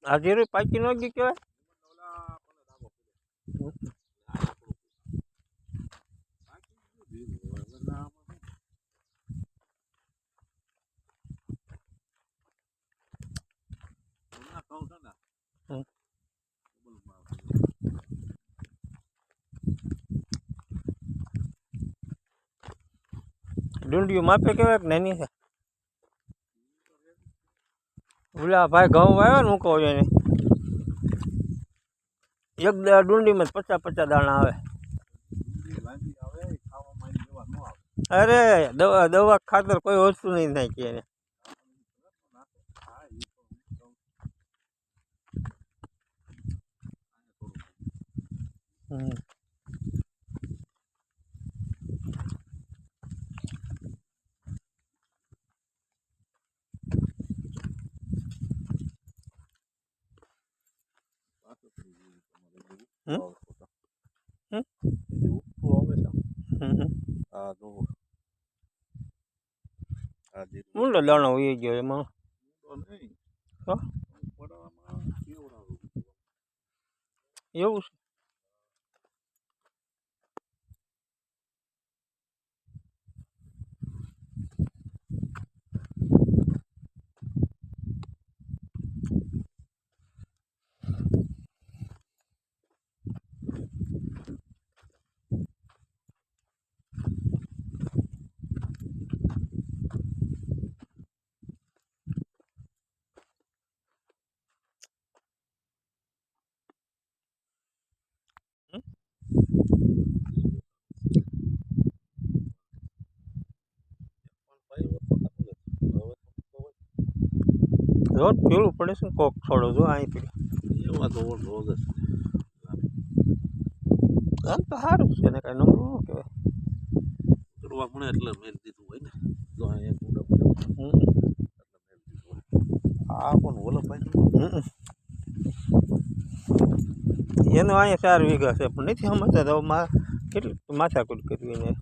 આ જીરું પાકી ન ગઈ કહેવાય. ડુંડિયું માપે કહેવાય કે નાની છે. ઓલા ભાઈ ઘઉં વાવ્યા ને મૂકો એને એક ડુંડીમાં 50-50 દાણા આવે. અરે દવા ખાતર કોઈ વસ્તુ નહીં નાખી એને. ઊંડો દાણો ઉઈ ગયો એમાં. એવું છે. રોજ પીળું પડે છે કોક થોડો જો અહીં પીળું એમાં તો રોગ જ આમ તો સારું છે ને કાંઈ નમરું ન કહેવાય. કરવા મળે એટલે મેળ દીધું હોય ને તો આ કોણ ઓલો ભાઈ એનો અહીંયા 4 વીઘા છે પણ નથી સમજતા તો કેટલી માથાકૂટ કરવી એને.